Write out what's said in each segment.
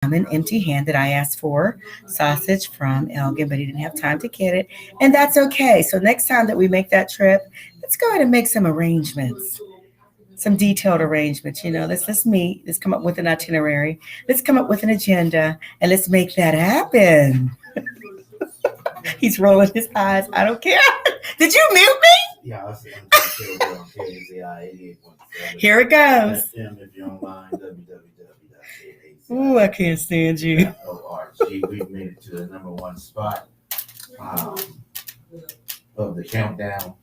an empty-handed. I asked for sausage from Elgin, but he didn't have time to get it, and that's okay. So next time that we make that trip, let's go ahead and make some arrangements, some detailed arrangements. Let's meet. Let's come up with an itinerary. Let's come up with an agenda, and let's make that happen. He's rolling his eyes. I don't care. Did you mute me? Yeah, I see. I'm still on KZI 88.7. Here it goes. FM, if you're online, www.kazi.org. Ooh, I can't stand you. We've made it to the number one spot of the countdown.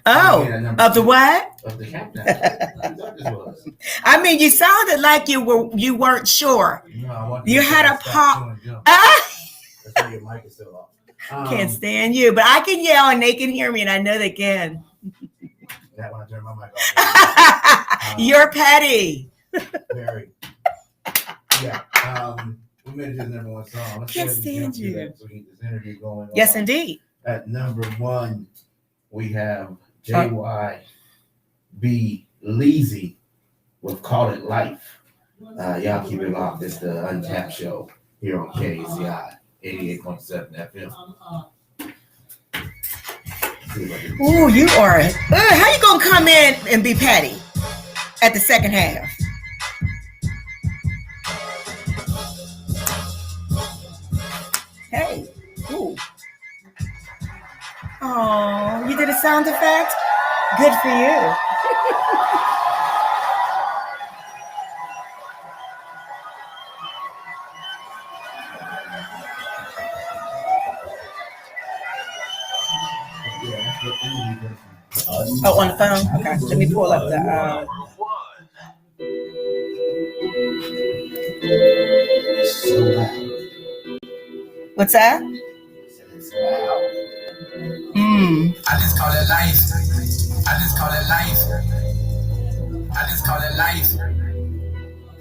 Oh, of the what? Of the countdown. That was. I mean, you sounded like you weren't sure. No, I want you had a pop. That's why your mic is still off. Can't stand you, but I can yell and they can hear me, and I know they can. That when I turn my mic off. You're petty. Very. Yeah. We made it to the number one song. Let's Can't stand you. So we get this interview going. Yes, indeed. At number one, we have JYB Leezy with Call It Life. Y'all keep it locked. It's the Untapped show here on KZI 88.7 FM. Ooh, you are. How you gonna come in and be petty at the second half? Hey, ooh. Oh, you did a sound effect? Good for you. Oh, on the phone? Okay, let me pull up the... What's that? I just call it life. I just call it life. I just call it life.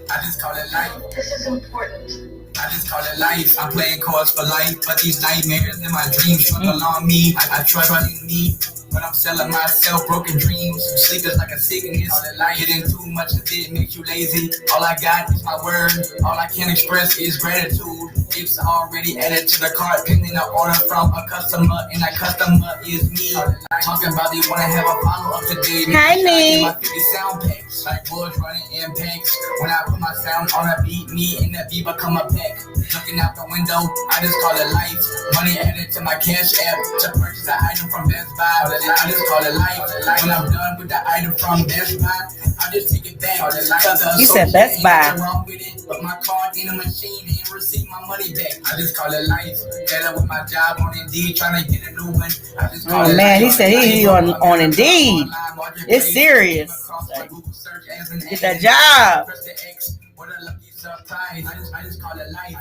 I just call it life. This is important. I just call it life. I'm playing cards for life, but these nightmares in my dreams struggle on me. I trust in me, but I'm selling myself broken dreams. Sleep is like a sickness. All that life, getting too much of it makes you lazy. All I got is my word. All I can express is gratitude. It's already added to the cart, pending an order from a customer, and that customer is me. Talking about they wanna have a follow up today. Hi, me. My 50 sound packs, like bullets running impacts. When I put my sound on a beat, me and that beat become a pack. Looking out the window, I just call it life. Money added to my cash app to purchase an item from Best Buy. I just call it life. When I'm done with the item from Best Buy, I just take it back. You said Best Buy. Wrong with it, but my card in a machine and receive my money back. I just call it life. Got up with my job on Indeed, trying to get a new one. I just call it man, life. he said he on Indeed. It's serious. Get that job. Surprise. I just call it life.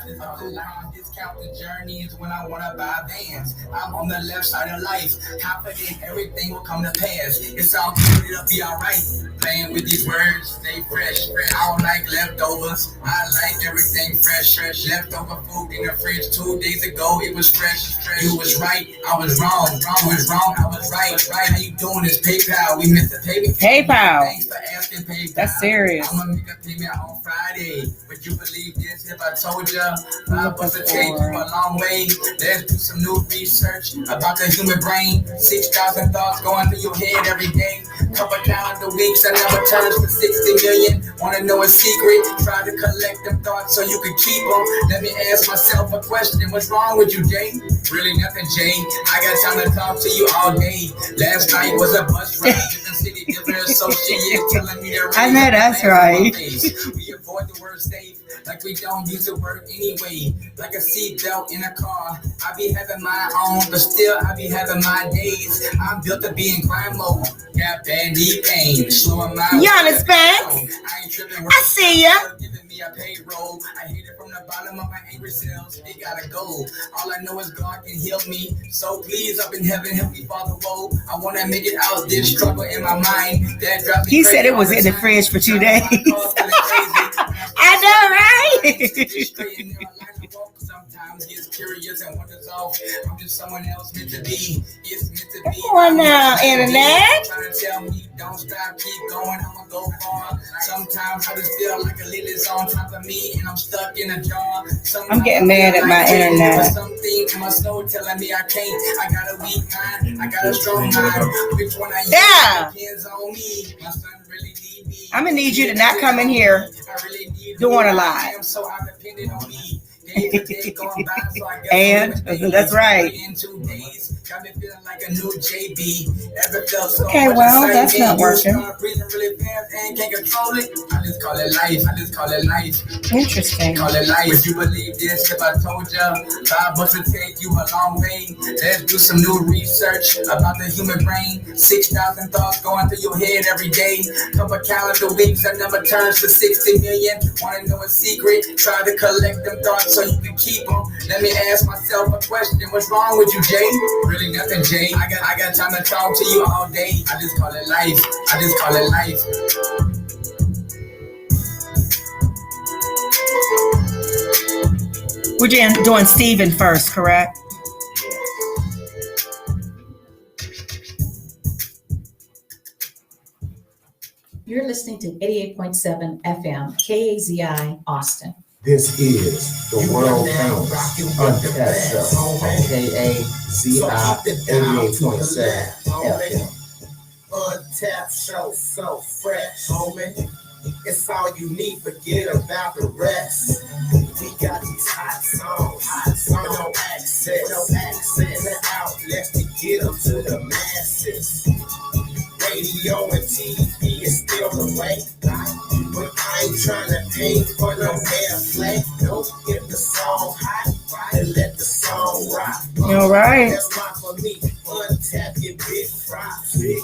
Discount the journeys when I wanna buy vans. I'm on the left side of life, confident everything will come to pass. It's all good, it'll be alright. Playing with these words, stay fresh. I don't like leftovers. I like everything fresh. Leftover food in the fridge 2 days ago, it was fresh. You was right, I was wrong. You was wrong, I was right. How you doing this PayPal? We missed the payment. PayPal. Thanks for asking PayPal. That's serious. I'm gonna make a payment on Friday. Would you believe this if I told ya? $5 a take you a long way. Let's do some new research about the human brain. 6,000 thoughts going through your head every day. Couple times a week, that never turns to 60 million. Wanna know a secret? Try to collect them thoughts so you can keep them. Let me ask myself a question. What's wrong with you, Jay? Really nothing, Jay. I got time to talk to you all day. Last night was a bus ride. Different city, different associates telling me they're I know that's right. We avoid the word safe, like we don't use the word anyway. Like a seatbelt in a car. I be having my own, but still I be having my days. I'm built to be in crime mode. Got bad knee pain, slowing my. You understand? I ain't tripping. I see ya. Giving me a payroll. I hate it from the bottom of my angry cells. It gotta go. All I know is God can heal me. So please, up in heaven, help me, Father. Whoa, I wanna make it out this struggle in my mind. That drives me He said crazy it was all in the time. fridge for 2 days. I know, right? Sometimes gets curious and wonders off. I'm just someone else meant to be. It's meant to be. Come on now, internet. Trying to tell me don't stop, keep going, I'ma go far. Sometimes I just feel like a lily's on top of me and I'm stuck in a jar. I'm getting mad at my internet. Something in my soul telling me I can't. I got a weak mind, I got a strong mind. Which one I use depends on me. My son really need me. I'm gonna need you to not come in here doing a lot. So I'm dependent on me. And that's right. Okay, well, that's not working. Interesting. Call it life. Would you believe this if I told you 5 months would take you a long way? Let's do some new research about the human brain. 6,000 thoughts going through your head every day. Couple calendar weeks, that number turns to 60 million. Wanna know a secret? Try to collect them thoughts so you can keep them. Let me ask myself a question. What's wrong with you, Jay? Really nothing, Jay. I got time to talk to you all day. I just call it life. I just call it life. We're doing Steven first, correct? You're listening to 88.7 FM, KAZI, Austin. This is the world famous Untapped Show on KAZI 88.7 FM. Untapped Show, so fresh, homie. It's all you need, forget about the rest. We got these hot songs, no access, the outlets to get them to the masses. Radio and TV is still the way, but I ain't trying to pay for no airplay. Don't get the song hot, and let the song rock. All right. That's why for me, untap your big props. If you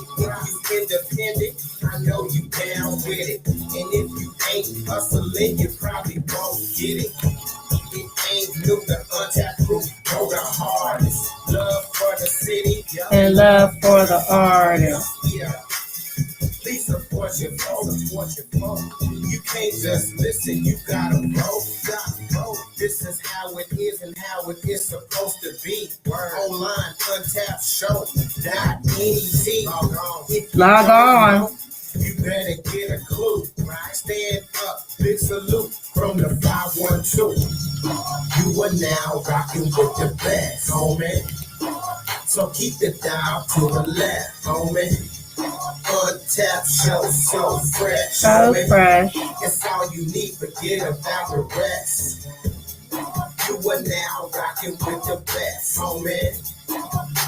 independent, I know you down with it. And if you ain't hustling, you probably won't get it. It ain't new, the Untapped crew, go the hardest. Love for the city, and love for the artist. Yeah. Please support your phone. You can't just listen, you gotta vote. This is how it is and how it is supposed to be. Online, Untapped Show. Log on. You better get a clue. Stand up, big salute from the 512. You are now rocking with the best, homie. So keep the dial to the left, homie. Untapped Show, so fresh, So homie. fresh. It's all you need, forget about the rest. You are now rocking with the best, homie.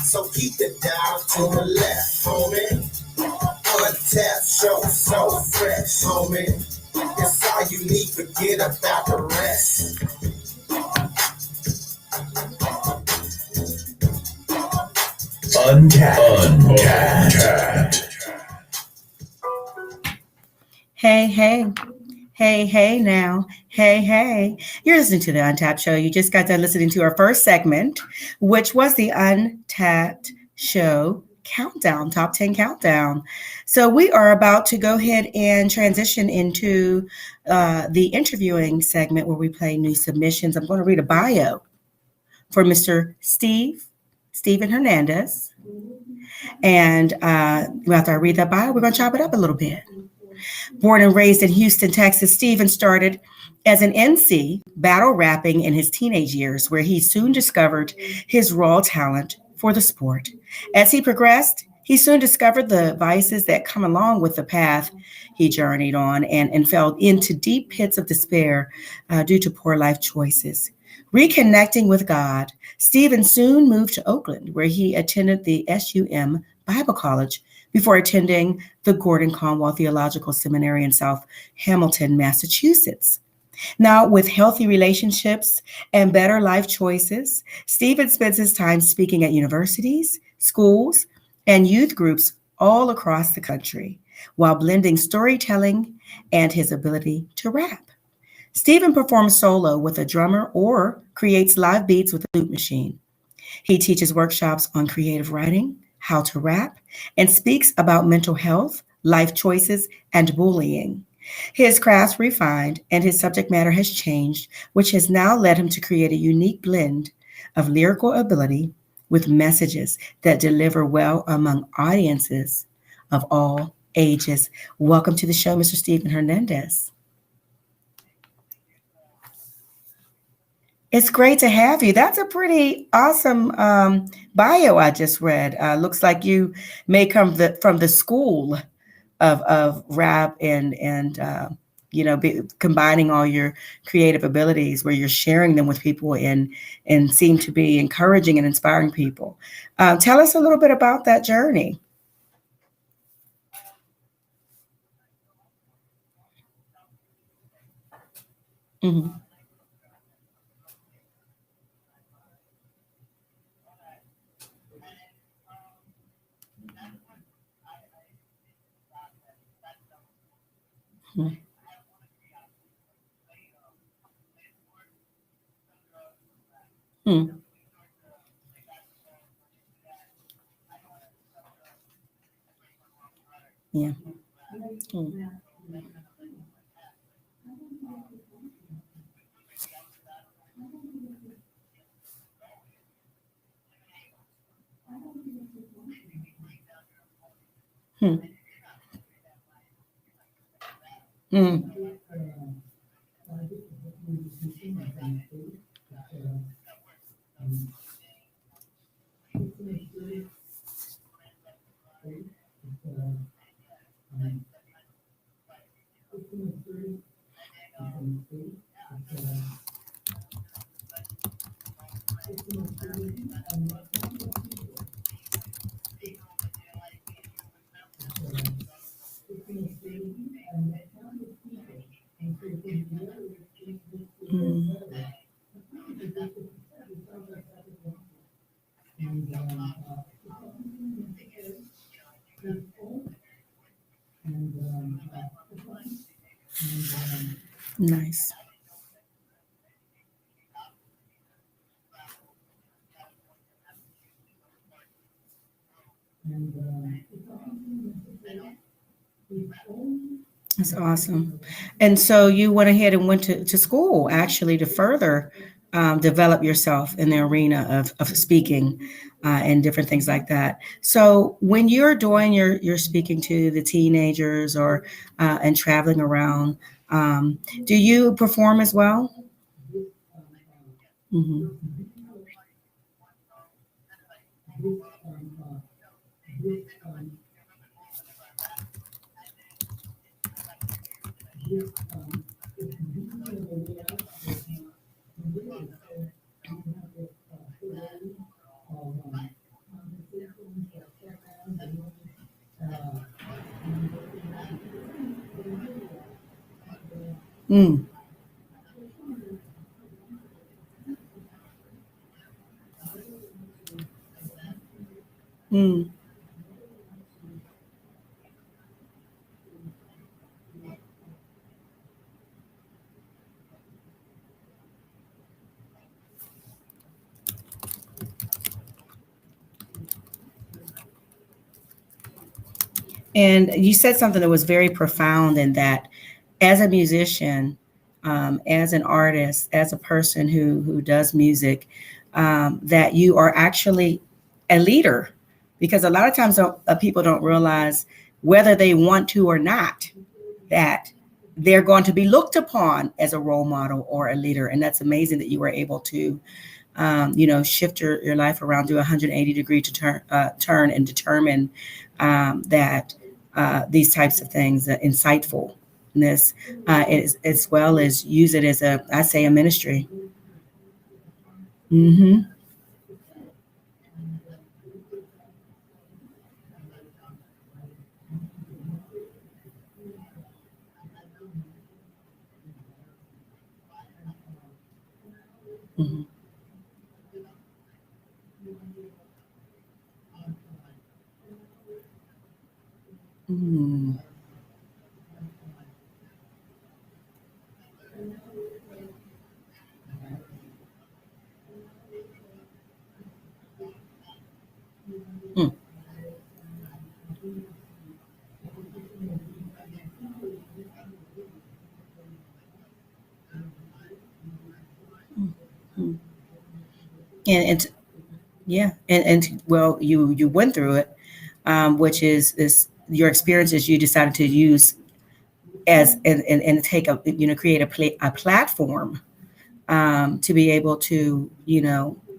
So keep the dial to the left, homie. Untapped Show, so fresh, homie. It's all you need, forget about the rest. Untapped. Hey now. Hey. You're listening to the Untapped Show. You just got done listening to our first segment, which was the Untapped Show Countdown, Top 10 Countdown. So we are about to go ahead and transition into the interviewing segment where we play new submissions. I'm going to read a bio for Mr. Steven Hernandez. And after I read that bio, we're going to chop it up a little bit. Born and raised in Houston, Texas, Steven started as an MC, battle rapping in his teenage years, where he soon discovered his raw talent for the sport. As he progressed, he soon discovered the vices that come along with the path he journeyed on and fell into deep pits of despair due to poor life choices. Reconnecting with God, Steven soon moved to Oakland, where he attended the SUM Bible College before attending the Gordon Conwell Theological Seminary in South Hamilton, Massachusetts. Now, with healthy relationships and better life choices, Steven spends his time speaking at universities, schools, and youth groups all across the country, while blending storytelling and his ability to rap. Steven performs solo with a drummer or creates live beats with a loop machine. He teaches workshops on creative writing, how to rap, and speaks about mental health, life choices, and bullying. His craft refined and his subject matter has changed, which has now led him to create a unique blend of lyrical ability with messages that deliver well among audiences of all ages. Welcome to the show, Mr. Stephen Hernandez. It's great to have you. That's a pretty awesome bio I just read. Looks like you may come from the school of rap and combining all your creative abilities where you're sharing them with people and seem to be encouraging and inspiring people. Tell us a little bit about that journey. Mm-hmm. Mm-hmm. Yeah. Mm-hmm. Mm-hmm. Nice. That's awesome. And so you went ahead and went to school actually to further develop yourself in the arena of speaking and different things like that. So when you're doing your speaking to the teenagers or and traveling around, do you perform as well? Hmm. Mm, mm. And you said something that was very profound in that as a musician, as an artist, as a person who does music, that you are actually a leader. Because a lot of times people don't realize whether they want to or not that they're going to be looked upon as a role model or a leader. And that's amazing that you were able to shift your life around, do a 180-degree turn and determine that these types of things, insightfulness, as well as use it as I say, a ministry. Mm-hmm. Mm-hmm. Mm-hmm. Mm. And yeah, and well, you went through it, which is your experiences you decided to use as and take a create a platform to be able to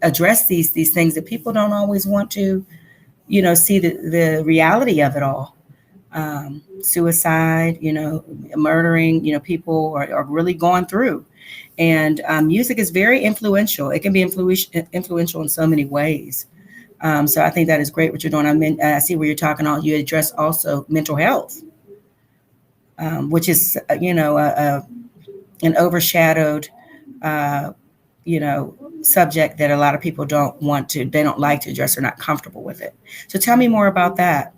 address these things that people don't always want to see the reality of it all. Suicide, murdering, people are really going through. And music is very influential. It can be influential in so many ways. So I think that is great what you're doing. I see where you're talking on. You address also mental health, which is an overshadowed, uh, subject that a lot of people they don't like to address or not comfortable with it. So tell me more about that.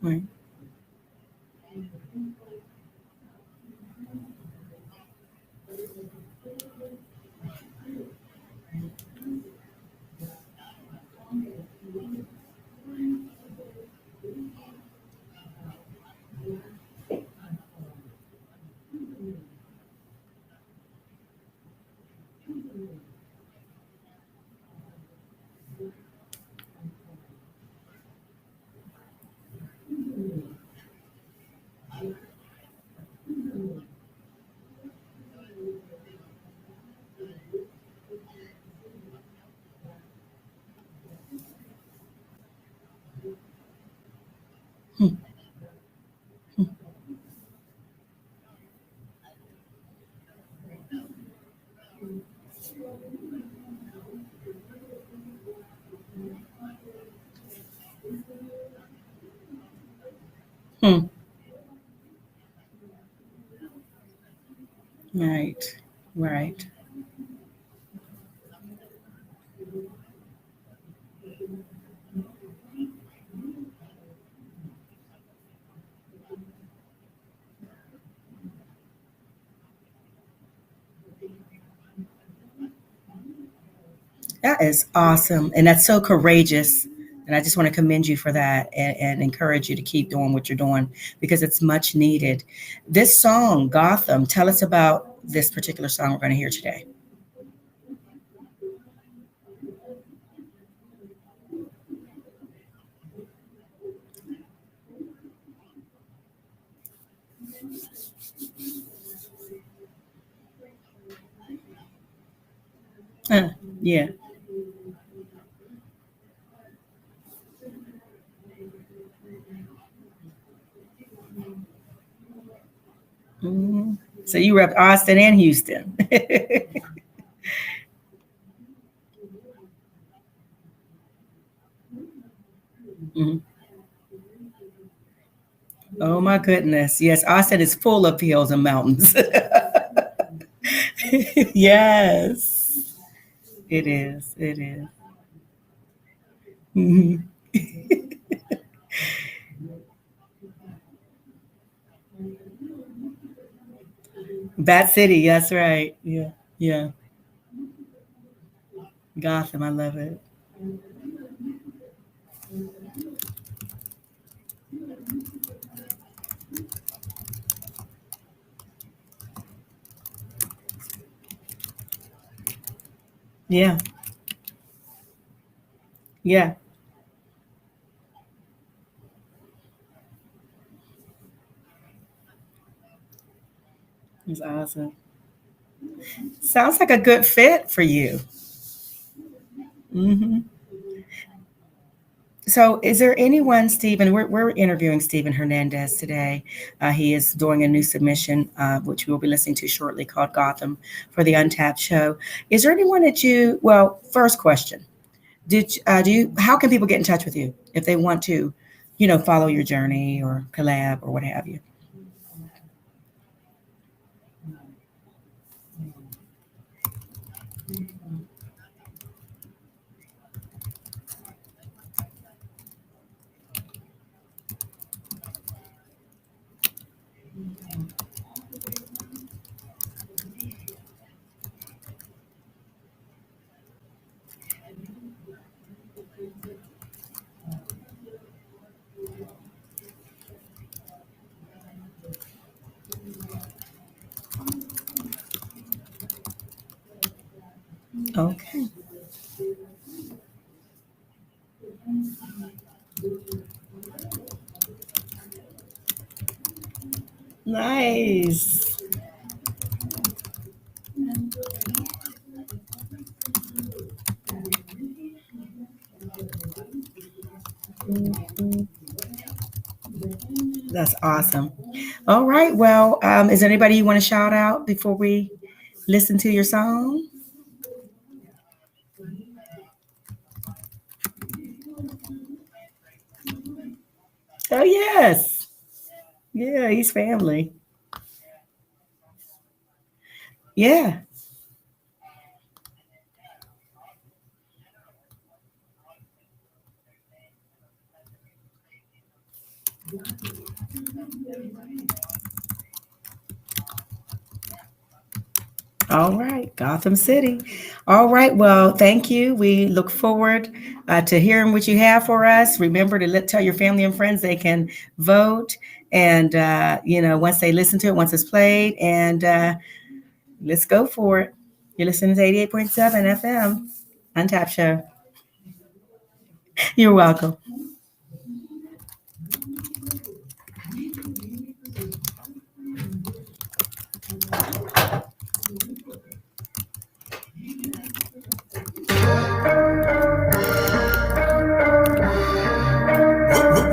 Right. Hmm. Hmm. Right. Right. That is awesome. And that's so courageous. And I just want to commend you for that and encourage you to keep doing what you're doing because it's much needed. This song, Gotham, tell us about this particular song we're going to hear today. Uh, yeah. Mhm. So you rep Austin and Houston. Mhm. Oh my goodness. Yes, Austin is full of hills and mountains. Yes, it is. It is. Mhm. Bat City, that's right. Yeah. Yeah. Gotham, I love it. Yeah. Yeah. It's awesome. Sounds like a good fit for you. Hmm. So, is there anyone, Stephen? We're interviewing Stephen Hernandez today. He is doing a new submission, which we will be listening to shortly, called Gotham for the Untapped show. Is there anyone that well, first question, how can people get in touch with you if they want to, follow your journey or collab or what have you? Okay. Nice. That's awesome. All right. Well, is there anybody you want to shout out before we listen to your song? Oh, yes. Yeah, he's family. Yeah. All right, Gotham City. All right, well, thank you. We look forward to hearing what you have for us. Remember to tell your family and friends they can vote. And, once they listen to it, once it's played, and let's go for it. You're listening to 88.7 FM, Untapped Show. You're welcome.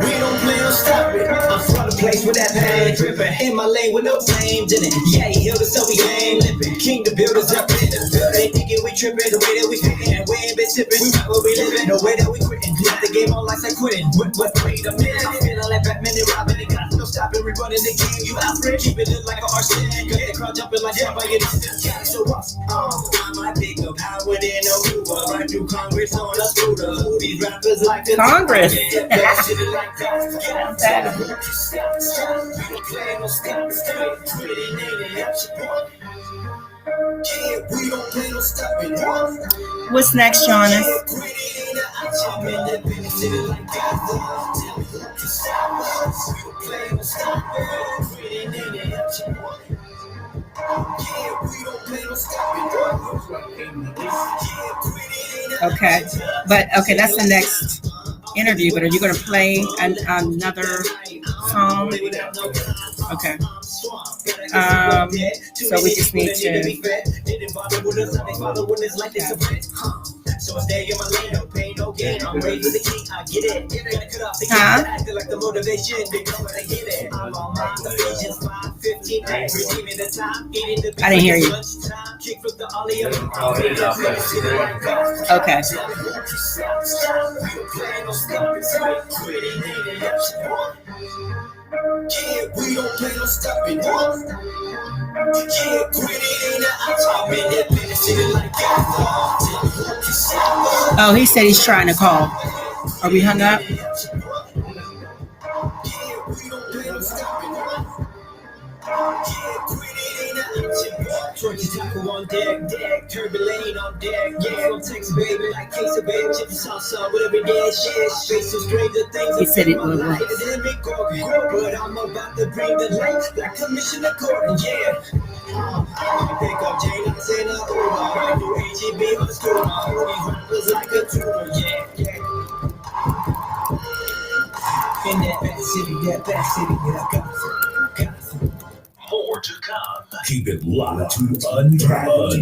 We don't play or stop it. I'm from the place where that pain dripping. In my lane with no flames in it. Yeah, he healed us so we ain't living. King the builders up in the building. They thinking we tripping the way that we fitting. We ain't been sipping. We rock where we living. No way that we quitting. Let the game on like I quitting. Wait a minute. I'm feeling like Batman and Robin. They got no stopping. We running the game. You out there keeping it like a arson. Got the crowd jumping like somebody. Yeah, so what's I might pick up Howard in a Uber. Right through Congress on a scooter. Who these rappers like to Congress. What's next, Jonas? Okay, but okay, that's the next interview. But are you going to play another song? Okay. So we just need to. So I stay in my lane, no pain, no gain. I'm raised with the king, I get it. Gotta cut off the acting like the motivation. They know when I get it. I'm on my Ephesians 5:15. Redeeming the time, eating the. I didn't hear you. Kick flip the ollie up. Okay. Yeah, we don't play no stopping. Oh, he said he's trying to call. Are we hung up? On deck, turbulent on deck, yeah, from Texas, baby, like case of baby, chips and salsa, whatever day, shit, space to stranger things. He said it was right. But I'm about to bring the light, like Commissioner Gordon, yeah. I pick up Jane, I say no, I do AGB on the school, my hoodies rappers like a tutor, yeah. In that back city, yeah, I got some. More to come. Keep it locked to Untapped.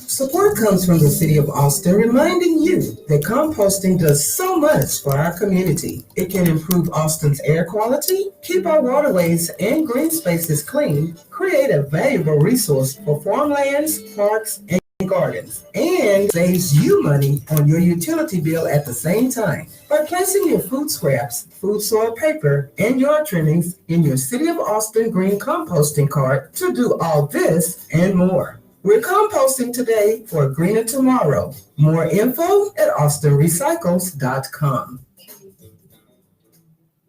Support comes from the City of Austin, reminding you that composting does so much for our community. It can improve Austin's air quality, keep our waterways and green spaces clean, create a valuable resource for farmlands, parks, and gardens, and saves you money on your utility bill at the same time. By placing your food scraps, food soil paper, and yard trimmings in your City of Austin green composting cart to do all this and more. We're composting today for a greener tomorrow. More info at austinrecycles.com.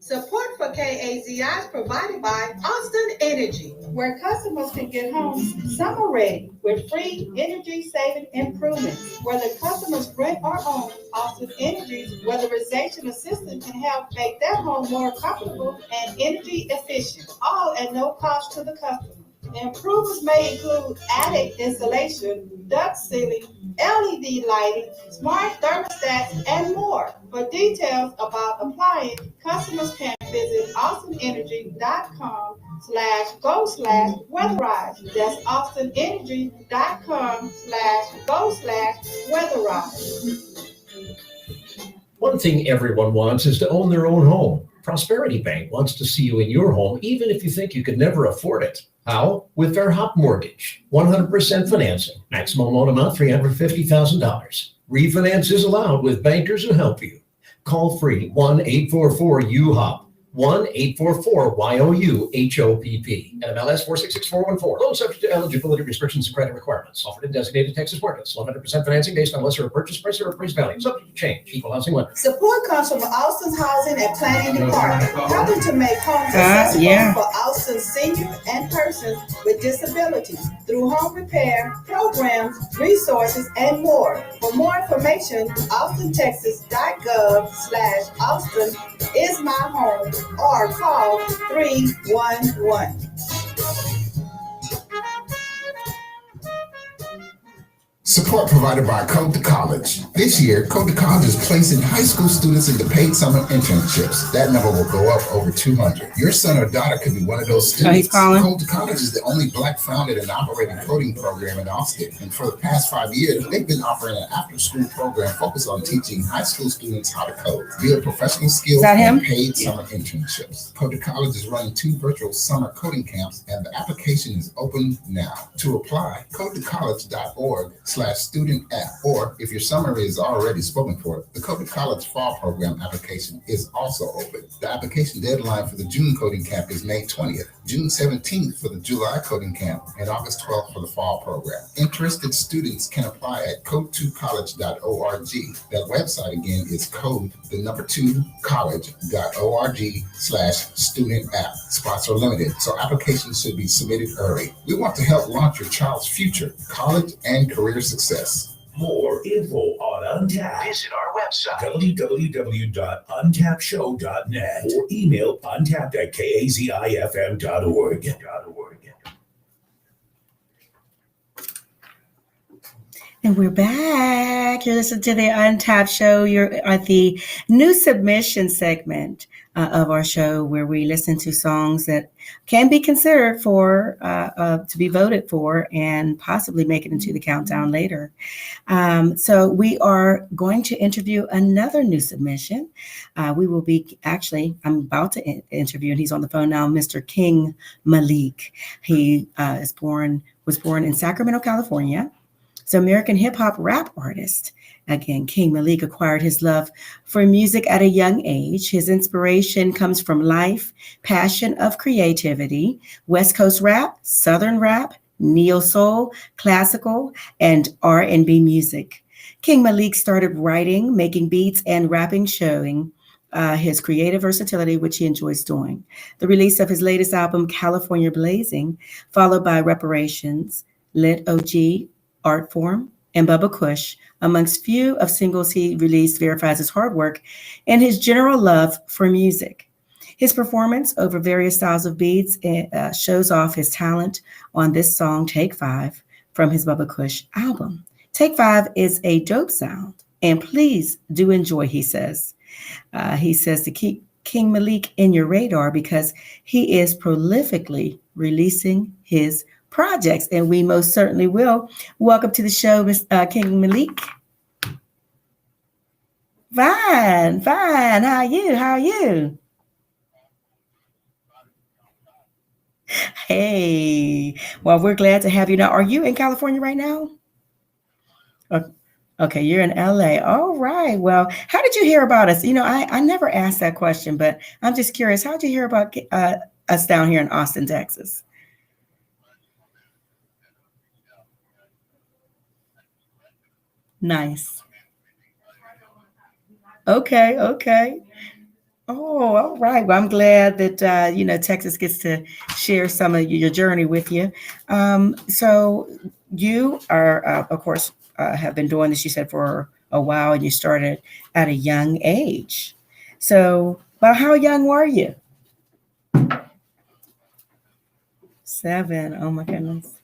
Support for KAZI is provided by Austin Energy, where customers can get homes summer ready with free energy saving improvements. Whether customers rent or own, Austin Energy's weatherization assistant can help make their home more comfortable and energy efficient, all at no cost to the customer. Improvements may include attic insulation, duct sealing, LED lighting, smart thermostats, and more. For details about applying, customers can visit austinenergy.com/go/weatherize. That's austinenergy.com/go/weatherize. One thing everyone wants is to own their own home. Prosperity Bank wants to see you in your home, even if you think you could never afford it. How? With their HOP mortgage. 100% financing. Maximum loan amount $350,000. Refinance is allowed with bankers who help you. Call free 1-844-UHOP. 1-844-YOU-HOPP. NMLS 466414. Loan subject to eligibility restrictions and credit requirements. Offered in designated Texas markets. 100% financing based on lesser purchase price or appraised value. Subject to change. Equal housing lender. Support comes from Austin's Housing and Planning Department, helping to make homes accessible for Austin seniors and persons with disabilities through home repair, programs, resources, and more. For more information, austintexas.gov/Austin is my home or call 311. Support provided by Code to College. This year, Code to College is placing high school students into paid summer internships. That number will go up over 200. Your son or daughter could be one of those students. He's calling. Code to College is the only Black-founded and operating coding program in Austin. And for the past 5 years, they've been offering an after-school program focused on teaching high school students how to code, build professional skills, and paid summer internships. Code to College is running 2 virtual summer coding camps, and the application is open now. To apply, codetocollege.org/student app, or if your summer is already spoken for, the Code to College Fall Program application is also open. The application deadline for the June coding camp is May 20th, June 17th for the July coding camp, and August 12th for the fall program. Interested students can apply at code2college.org. That website again is code2college.org/student app. Spots are limited, so applications should be submitted early. We want to help launch your child's future, college, and career success. More info on Untapped. Visit our website, www.untappshow.net, or email untapped@kazifm.org. And we're back. You're listening to the Untapped Show. You're at the new submission segment of our show, where we listen to songs that can be considered for to be voted for and possibly make it into the countdown later. So we are going to interview another new submission. We will be I'm about to interview, and he's on the phone now, Mr. King Malik. He was born in Sacramento, California. So American hip hop rap artist. Again, King Malik acquired his love for music at a young age. His inspiration comes from life, passion of creativity, West Coast rap, Southern rap, neo soul, classical, and R&B music. King Malik started writing, making beats, and rapping, showing his creative versatility, which he enjoys doing. The release of his latest album, California Blazing, followed by Reparations, Lit OG, Art Form, and Bubba Kush, amongst few of singles he released, verifies his hard work and his general love for music. His performance over various styles of beats shows off his talent on this song, Take 5, from his Bubba Kush album. Take 5 is a dope sound, and please do enjoy, he says. He says to keep King Malik in your radar because he is prolifically releasing his projects, and we most certainly will. Welcome to the show, King Malik. Fine. How are you? Hey, well, we're glad to have you. Now, are you in California right now? Okay, you're in LA. All right. Well, how did you hear about us? I never asked that question, but I'm just curious. How did you hear about us down here in Austin, Texas? Nice. Okay. Oh, all right. Well, I'm glad that Texas gets to share some of your journey with you. So you are, of course, have been doing this. You said for a while, and you started at a young age. So, well, how young were you? 7. Oh my goodness.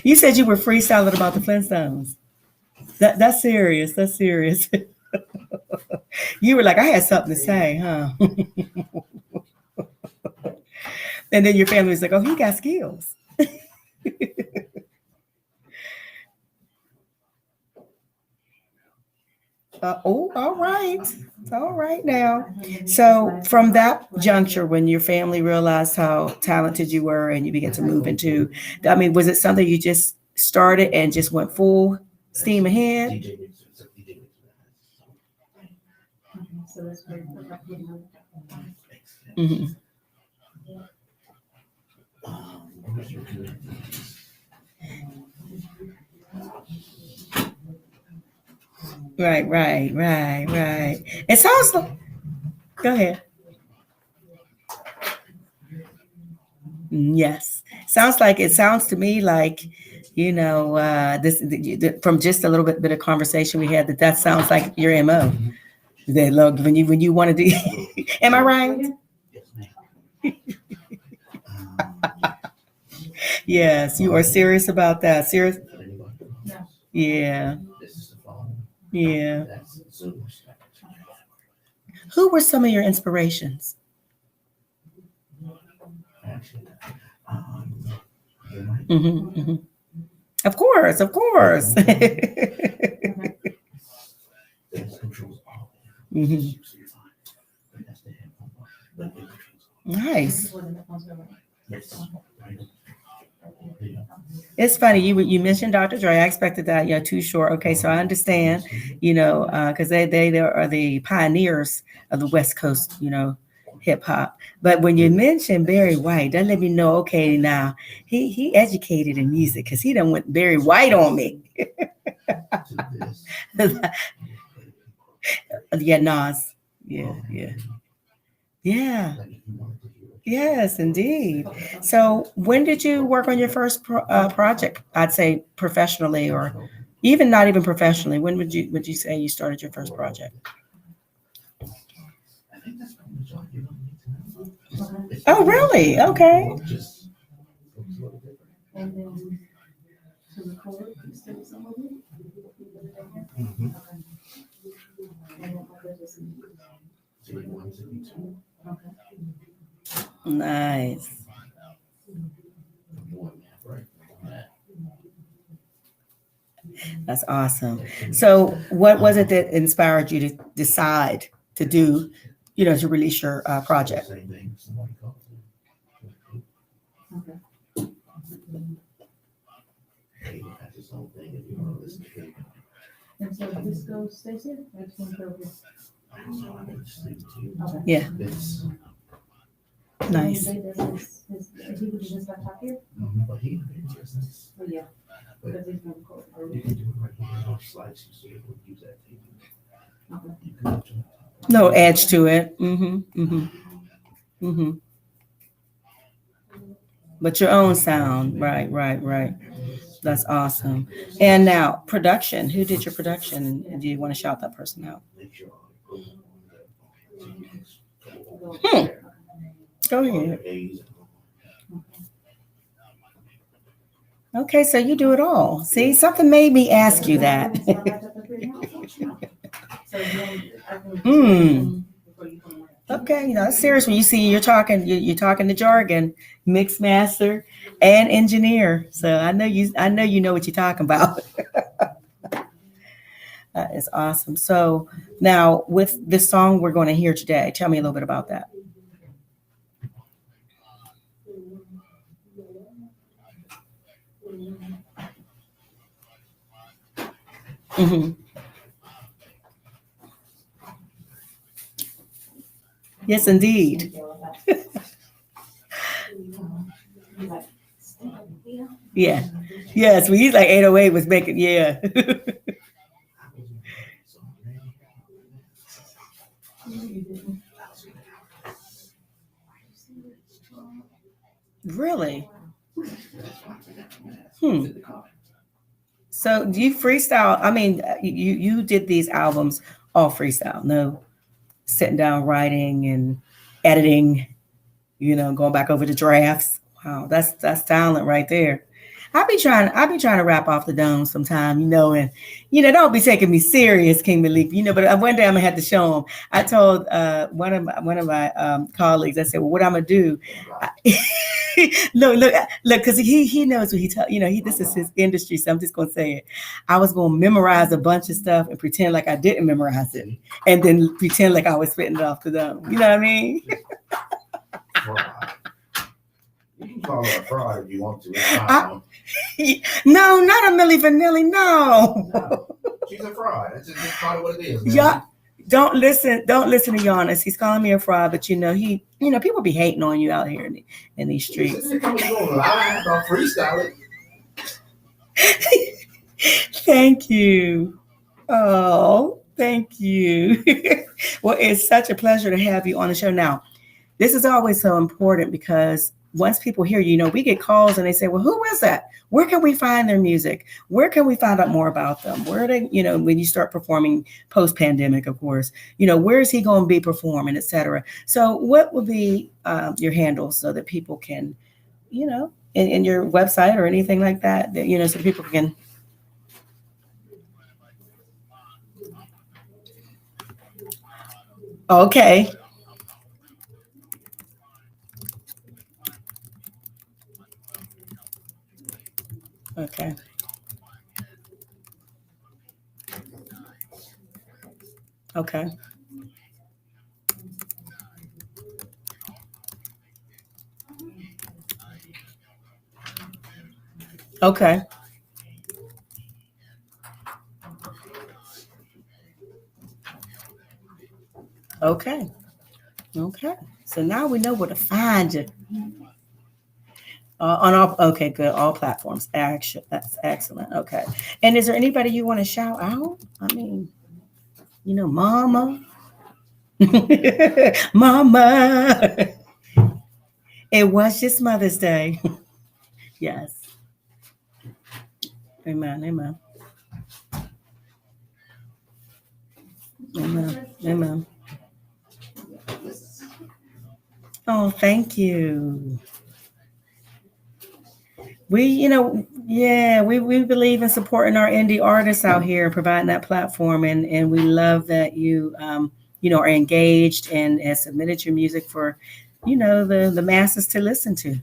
You said you were freestyling about the Flintstones. That's serious. That's serious. You were like, I had something to say, huh? And then your family was like, oh, he got skills. Oh, all right. All right now. So from that juncture, when your family realized how talented you were and you began to move into, I mean, was it something you just started and just went full steam ahead? Mhm. Right. It sounds like, go ahead. Yes. Sounds to me like, this from just a little bit of conversation we had that sounds like your MO. That look when you want to do, am I right? Yes, you are serious about that. Serious. Yeah. Yeah. Who were some of your inspirations? Hmm. Of course, of course. Mhm. Nice. It's funny you mentioned Dr. Dre. I expected that. Yeah, Too Short. Okay, so I understand. Because they are the pioneers of the West Coast. Hip hop. But when you mentioned Barry White, that let me know. Okay, now he educated in music because he done went Barry White on me. Yeah, Nas. Yeah. Yes, indeed. So, when did you work on your first project? I'd say professionally, or even not even professionally. When would you say you started your first project? Oh, really? Okay. Nice. That's awesome. So, what was it that inspired you to decide to do, to release your project? Yeah. Nice. No edge to it. Hmm. But your own sound. Right. That's awesome. And now production. Who did your production? And do you want to shout that person out? Hmm. Go ahead. Okay, so you do it all. See, something made me ask you that. Hmm. Okay, that's serious. When you see you're talking the jargon, mix master and engineer. So I know you know what you're talking about. That is awesome. So now with the song we're going to hear today, tell me a little bit about that. Hmm. Yes, indeed. Yeah. Yes, we use like 808 was making, yeah. Really? So do you freestyle? I mean, you did these albums all freestyle, no sitting down writing and editing, going back over the drafts. Wow, that's talent right there. I be trying to rap off the dome sometime, and don't be taking me serious, King Malik. But one day I'm gonna have to show him. I told one of my colleagues, I said, well, what I'm gonna do? Look, because he knows what he tell. This is his industry, so I'm just gonna say it. I was gonna memorize a bunch of stuff and pretend like I didn't memorize it, and then pretend like I was spitting it off the dome. You know what I mean? You can call her a fraud if you want to. No, not a Milli Vanilli. No. She's a fraud. That's just part of what it is. Man. Yeah. Don't listen to Giannis. He's calling me a fraud, but people be hating on you out here in these streets. Thank you. Oh, thank you. Well, it's such a pleasure to have you on the show. Now, this is always so important because once people hear we get calls and they say, well, who is that? Where can we find their music? Where can we find out more about them? Where they, when you start performing post-pandemic, of course, where is he going to be performing, et cetera. So what would be your handles so that people can, in your website or anything like that, so people can. Okay. Okay. Okay. Okay. Okay. Okay. So now we know where to find you. On all, okay, good. All platforms. Action. That's excellent. Okay. And is there anybody you want to shout out? I mean, Mama. Mama. It was just Mother's Day. Yes. Amen. Amen. Amen. Amen. Oh, thank you. We believe in supporting our indie artists out here and providing that platform. And we love that you, are engaged and has submitted your music for, the masses to listen to.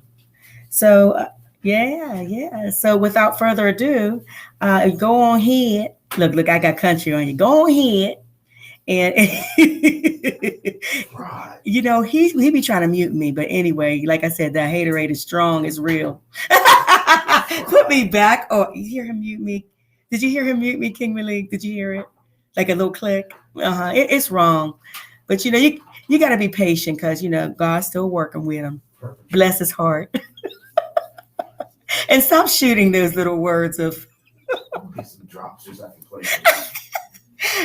So, yeah. So without further ado, go on ahead. Look, I got country on you. Go on ahead. And he be trying to mute me, but anyway, like I said, that haterade is strong, is real. Put me back. Oh, you hear him mute me? Did you hear him mute me, King Malik? Did you hear it? Like a little click. It's wrong, but you got to be patient because God's still working with him. Bless his heart. And stop shooting those little words of. Some drops just I can play.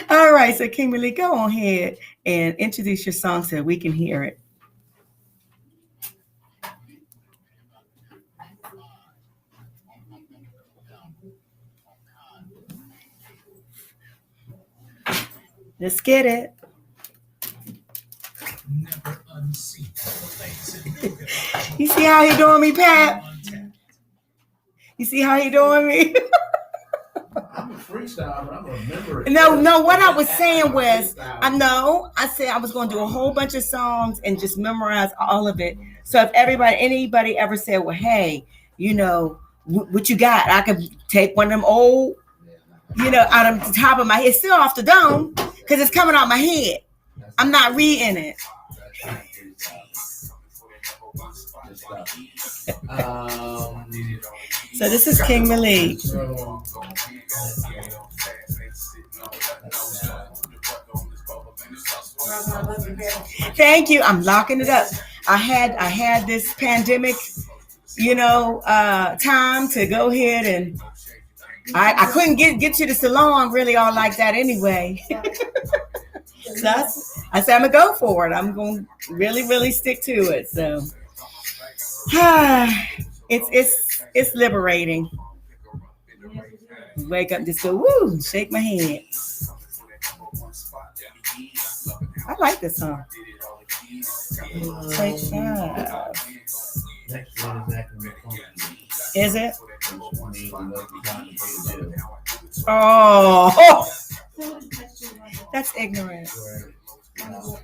All right, so King Malik, go on ahead and introduce your song so we can hear it. Let's get it. You see how he doing me, Pat? You see how he doing me? I'm a freestyle, but I'm gonna remember it. No. What I was saying was, I said I was going to do a whole bunch of songs and just memorize all of it. So if anybody ever said, well, hey, what you got? I could take one of them old, out of the top of my head, still off the dome, because it's coming out my head. I'm not reading it. So this is King Malik. Thank you. I'm locking it up. I had this pandemic, time to go ahead and I couldn't get to the salon really all like that anyway. So I said I'm gonna go for it. I'm gonna really, really stick to it. So It's liberating. Wake up, just go woo, shake my head. I like this song. Take 5. Next one is acting funky. Is it? Oh. Oh, that's ignorant. No,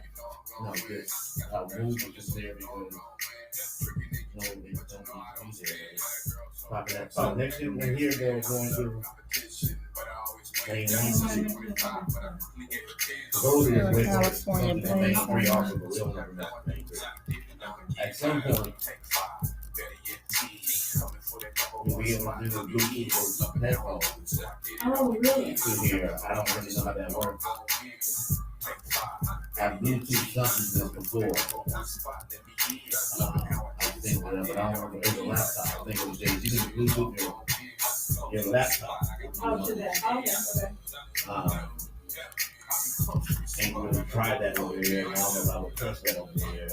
just move was just there because no, they don't need to be there. Popping that song. Next thing we hear, they're going to play one. Those are the California main place. three also, but we don't never know the main three. At some point, we'll be able to do the Bluetooth headphones. Oh, really? To hear. I don't really know how that works. I've Bluetooth something this before. I think whatever, but I don't remember. It was a laptop. I think it was Jay. You can Bluetooth your laptop. Oh, to that. Okay. Ain't really tried that over here. I don't know if I would trust that over here.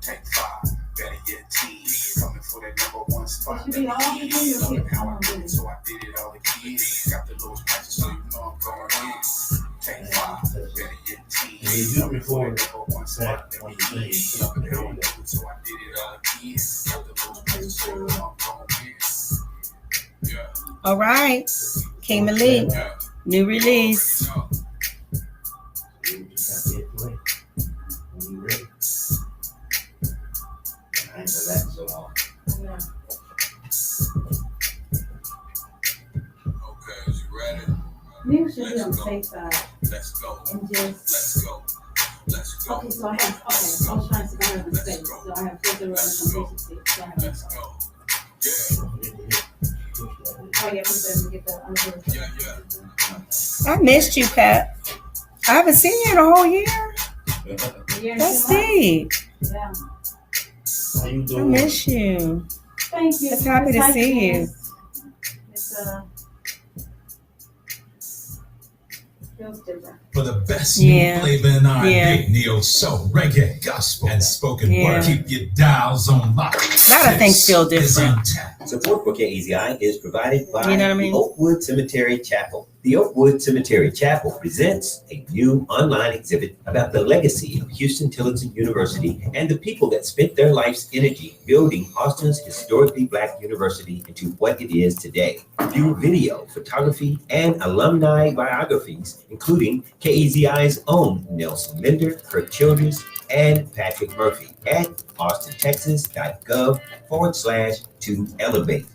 Take 5, better yet T. Coming for that number 1 spot. It should be all the things you get. So I did it all again. Got the lowest prices, so you know I'm going in. Take 5, better yet T. And you do record that on the thing. So I did it all again. Got the lowest prices, so you know I'm going in. All right, King Malik, new release. You just have to hit play when you ready. I ain't been that so long. Okay, is you ready? Maybe we should be on the safe side Let's go. and just. Let's go. Let's go. Okay, so I have. Okay, I was trying to see if I have the space. So I have filter and completion. So I have. Let's go. Oh yeah, we get the under. I missed you, Pat. I haven't seen you in a whole year. Yeah, That's deep. Yeah. How you I doing? miss you. Thank you. It's happy to see you. It's feels different. For the best Yeah. new flavor in R&B, Yeah. neo soul, reggae, gospel, and spoken Yeah. word. Keep your dials on lock. A lot of things feel This is different. Untapped. Support for KEZI is provided by You know what I mean? the Oakwood Cemetery Chapel. The Oakwood Cemetery Chapel presents a new online exhibit about the legacy of Houston Tillotson University and the people that spent their life's energy building Austin's historically Black university into what it is today. View video, photography, and alumni biographies, including KEZI's own Nelson Linder, Kirk Childress, and Patrick Murphy at austintexas.gov/to-elevate.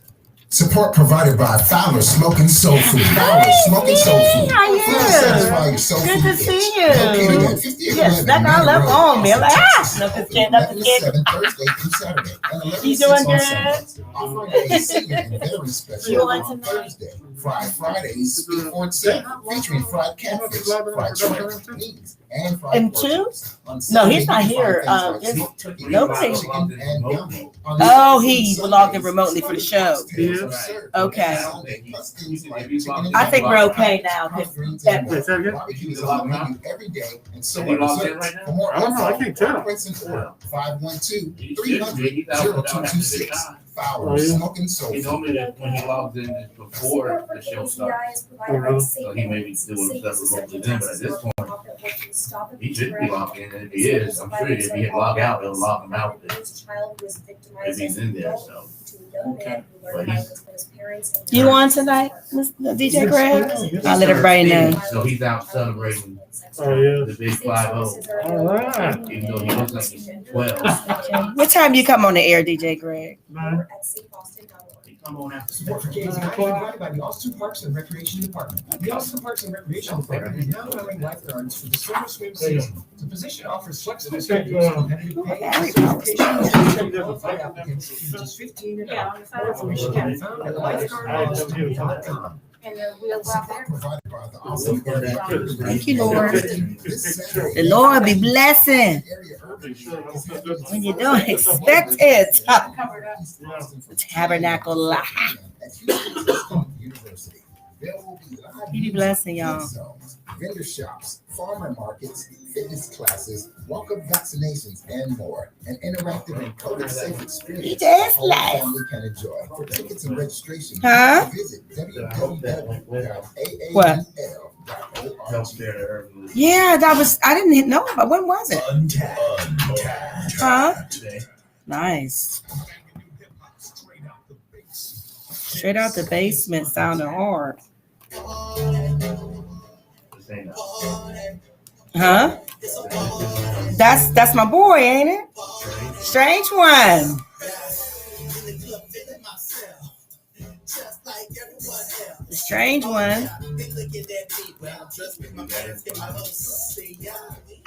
Support provided by Fowler Smoking Soul Food. Fowler Smoking Soul Food. How you? Satisfy your soul Good food to see itch. you. Located at 5811 Yes, that girl left Road, on me. I'm like, Austin, ah, Texas. no, just kidding, no, Open just kidding. 11 Thursday through Saturday. And 11 You 6 doing on good? Sundays. Offering a senior and very special You on on tonight? Thursday. Fried Fridays, Before 7, featuring fried catfish, fried shrimp, wings, and fried And pork two? chops. On No, Saturday, he's not you can here. find things like This- smoked turkey, nobody- chicken, and gumbo. On Oh, Sundays, he logged in remotely for the show. tails are served. Okay. Sunday, plus things like chicken and I think we're gumbo, okay now. 'Cause collard greens, that- and more. Barbecue is on the menu every day, and so Is are he logged in desserts. right now? For more I don't know, I info, can't tell. reference and order 512-300-0226. Oh, Fowler yeah. Smoking Soul He Food. told me that when he logs in it's before the show starts. So he may be doing stuff remotely then, but at this point, he should be logged in. And if he is, I'm sure if he hit log out, it'll log him out if he's in there, so. Okay. But he's, You on tonight, Mr. DJ Greg? I'll let everybody know. so he's out celebrating Oh, yeah. the big 5-0. All right. Even though he looks like he's 12. Okay. What time you come on the air, DJ Greg? Man. He come on after Support for KZI is provided by the Austin Parks and Recreation Department. The Austin Parks and Recreation Department is now hiring lifeguards for the summer swim season. The position offers flexible schedules, competitive pay, and certification of qualified applicants ages 15 and up. More information can be found at lifeguardaustin.com. And the wheels out there. Provided by the Austin Thank you, Lord. The Lord be blessing when you don't expect it. Covered up. The tabernacle life. At Houston University. There will be live He be blessing y'all. zones, vendor shops, farmer markets, fitness classes, walk-up vaccinations, and more. An interactive and COVID-safe experience the whole family can enjoy. For tickets and registration, Huh? visit www.aa.org. Yeah, I didn't know about. When was it? Untapped. Huh? Nice. Straight out the basement sounding hard. Huh? That's my boy, ain't it? Strange one. The strange one.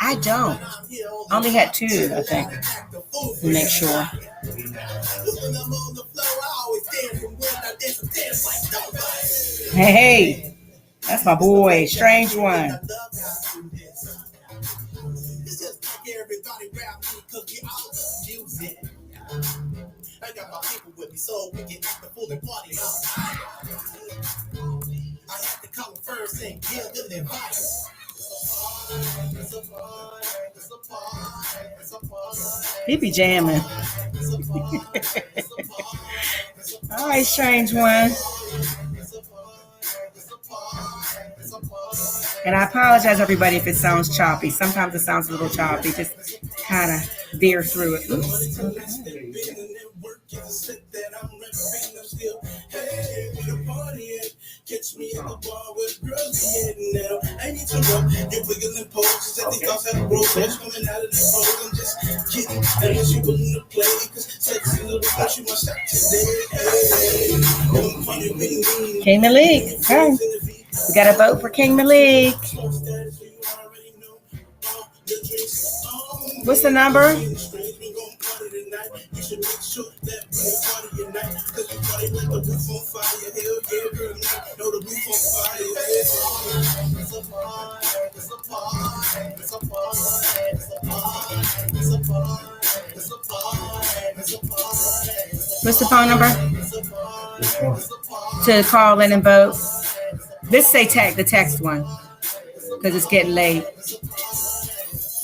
I don't. I only had two, I think. To make sure. Hey, that's my boy, strange one. I got my people with me so we can act the fool and party outside. I have to call them first and give them their advice. He be jamming. All right, strange one. And I apologize, everybody, if it sounds choppy. Sometimes it sounds a little choppy. Just kind of veer through it. Oops. Catch me at the bar with girls getting now. I need to run. You're wiggling poses that these thoughts have broke. That's coming out of the pose. I'm just kidding. I ain't she willing to play. Cause sexy little girl, she my shot today. King Malik. Okay. We got to vote for King Malik. What's the number? What's the phone number? To call in and vote. This say text, the text one, because it's getting late.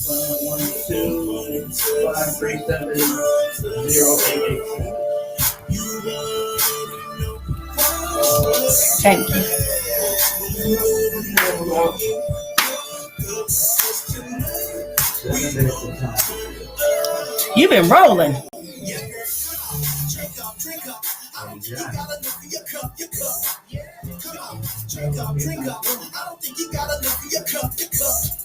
1-2-5-3-7-0-8-8. Thank you. You've been rolling. Drink up. I don't think you gotta look for your cup.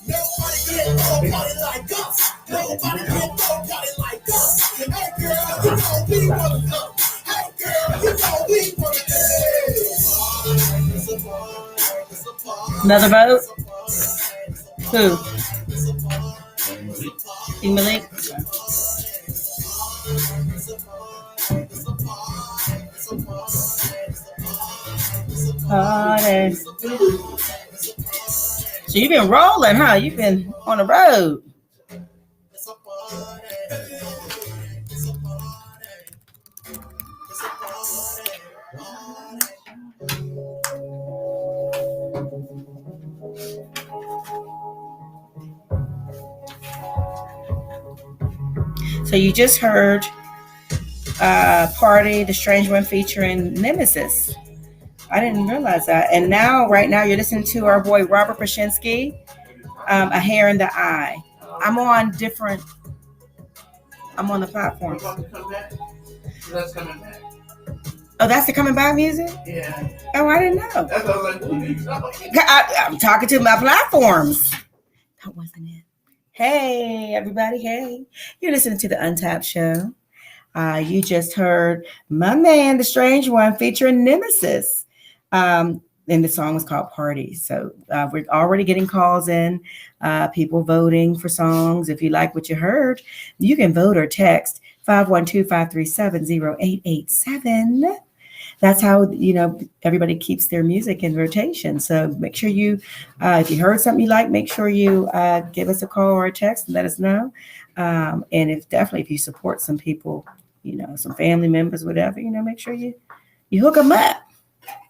Nobody get nobody like us. Nobody get nobody like us. Hey girl, you know we wanna come. Hey girl, you know we wanna come. Another vote? Who? King Malik? Party. So you've been rolling, huh? You've been on the road. So you just heard Party, the Strange One featuring Nemesis. I didn't realize that. And now, right now, you're listening to our boy Robert Pashinsky, A Hair in the Eye. I'm on the platform. That's coming back. Oh, that's the coming back music? Yeah. Oh, I didn't know. That's what I was like, I'm talking to my platforms. That wasn't it. Hey, everybody. Hey. You're listening to the Untapped show. You just heard my man, the Strange One, featuring Nemesis. And the song was called Party. So we're already getting calls in, people voting for songs. If you like what you heard, you can vote or text 512-537-0887. That's how, everybody keeps their music in rotation. So make sure you, if you heard something you like, make sure you give us a call or a text and let us know. And if you support some people, some family members, whatever, make sure you hook them up,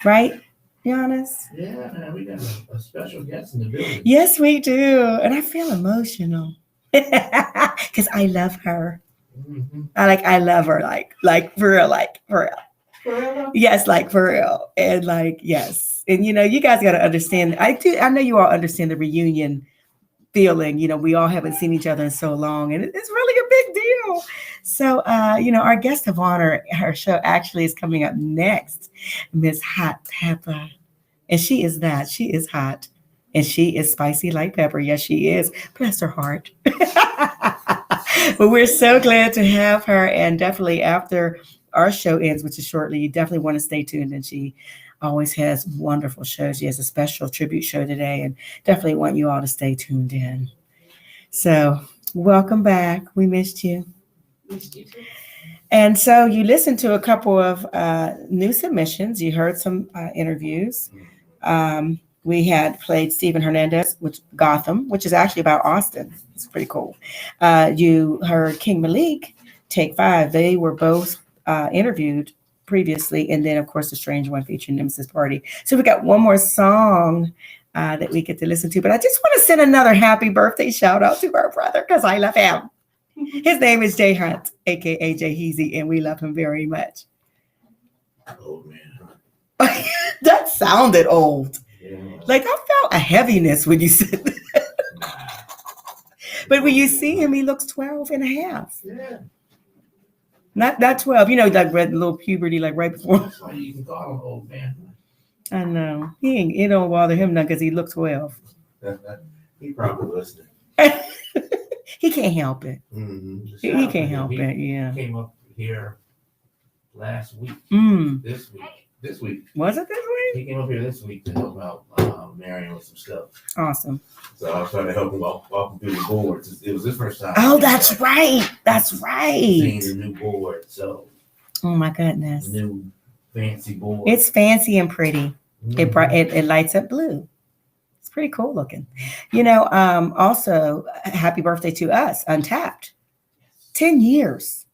right? Giannis? Yeah, man, we got a special guest in the building. Yes, we do. And I feel emotional because I love her. Mm-hmm. I love her, like for real, for real. For real? Yes, like for real. And yes. And you guys got to understand. I know you all understand the reunion feeling. We all haven't seen each other in so long, and it's really a big deal. So, our guest of honor, her show actually is coming up next, Miss Hot Pepper. And she is that. She is hot. And she is spicy like pepper. Yes, she is. Bless her heart. But we're so glad to have her. And definitely after our show ends, which is shortly, you definitely want to stay tuned. And she always has wonderful shows. She has a special tribute show today. And definitely want you all to stay tuned in. So welcome back. We missed you. Missed you too. And so you listened to a couple of new submissions. You heard some interviews. We had played Steven Hernandez, Gotham, which is actually about Austin. It's pretty cool. You heard King Malik, Take 5. They were both interviewed previously. And then, of course, The Strange One featuring Nemesis Party. So we got one more song that we get to listen to. But I just want to send another happy birthday shout out to our brother because I love him. His name is Jay Hunt, a.k.a. Jay Heezy, and we love him very much. Oh, man. That sounded old. Yeah. I felt a heaviness when you said that. But when you see him, he looks 12 and a half. Yeah. Not 12, like little puberty, right before. That's why you can call him old man. I know. It don't bother him now because he looks 12. He probably listening. He can't help it. Mm-hmm. He can't help it, yeah. He came up here last week. This week. Was it this week? He came up here this week to help out Marion with some stuff. Awesome. So I was trying to help him walk him through the boards. It was his first time. Oh, that's right. That's right. Seeing the new board. So. Oh my goodness. New fancy board. It's fancy and pretty. Mm-hmm. It lights up blue. It's pretty cool looking. Also, happy birthday to us, Untapped. 10 years.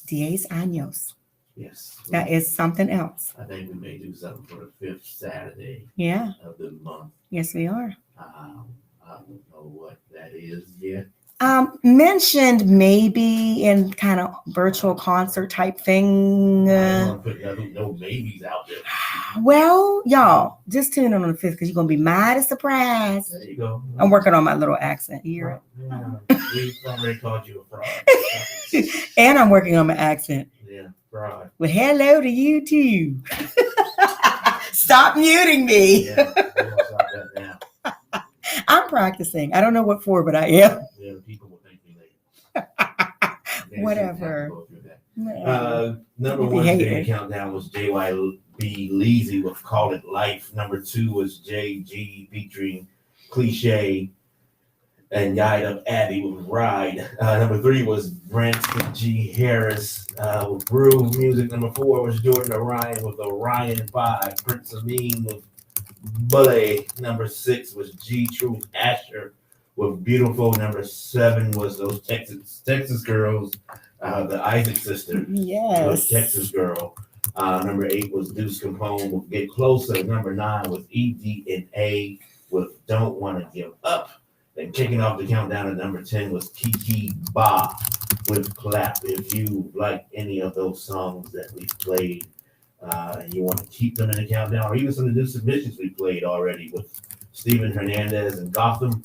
10 años. Yes. That is something else. I think we may do something for the 5th Saturday of the month. Yes, we are. I don't know what that is yet. Mentioned maybe in kind of virtual concert type thing. I don't want to put no maybes out there. Well, y'all, just tune in on the 5th because you're going to be mighty surprised. There you go. I'm working on my little accent. You hear it? We've already called you a fraud. And I'm working on my accent. Yeah, fraud. Well, hello to you too. Stop muting me. Yeah, stop that now. I'm practicing. I don't know what for, but I am. Yeah, people will thank me later. Whatever. Number one today countdown was JYB Leezy with Call It Life. Number 2 was JG featuring Cliche and Yide Up Abby with Ride. Number 3 was Brent G. Harris with Brew Music. Number 4 was Jordan Orion with Orion 5. Prince Amin with Bully. Number 6 was G Truth Asher with Beautiful. Number 7 was those Texas girls, the Isaac sister. Yes. Texas girl. Number 8 was Deuce Capone with Get Closer. Number 9 was EDNA with Don't Want to Give Up. And kicking off the countdown at number 10 was Kiki Ba with Clap. If you like any of those songs that we played, and you want to keep them in the countdown, or even some of the new submissions we played already with Steven Hernandez and Gotham,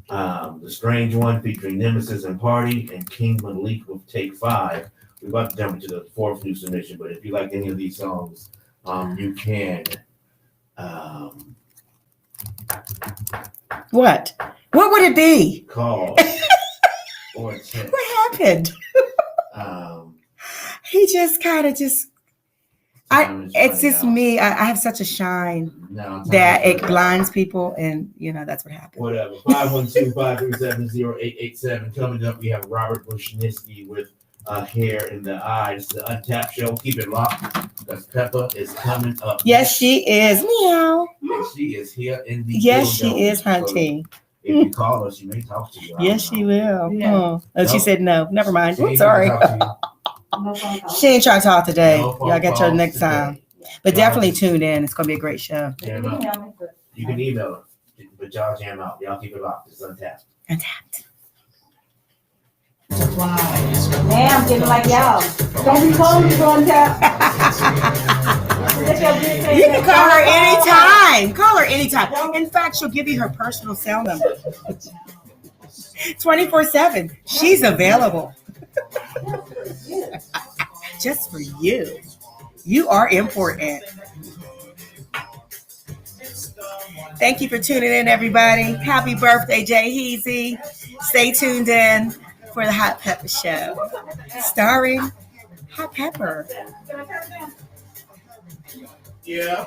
The Strange One featuring Nemesis and Party, and King Malik with Take 5. We're about to jump into the 4th new submission, but if you like any of these songs, you can. What? What would it be? Call or text. What happened? He just kind of it's just me. I have such a shine that it blinds people, and that's what happened. Whatever. 512-537-0887. Coming up, we have Robert Bushniski with Hair in the Eye. It's the Untapped show. Keep it locked because Peppa is coming up. Yes, she is. Meow. Yes, she is here in the Yes, she is, hunting. So if you call her, she may talk to you. Yes, she will. Yeah. Oh, she said no. Never mind. She ain't Sorry. gonna talk to She ain't trying to talk today. No phone Y'all get her calls next today. time. But definitely tune in. It's going to be a great show. Jam out. You can email him, but y'all jam out. Y'all keep it locked. It's Untapped. Untapped. Man, I'm getting like y'all. Don't be calling me for Untapped. You can call her anytime. Call her anytime. In fact, she'll give you her personal cell number. 24/7. She's available. Just for you. You are important. Thank you for tuning in, everybody. Happy birthday, Jay Heasy. Stay tuned in for the Hot Pepper Show, starring Hot Pepper. Yeah.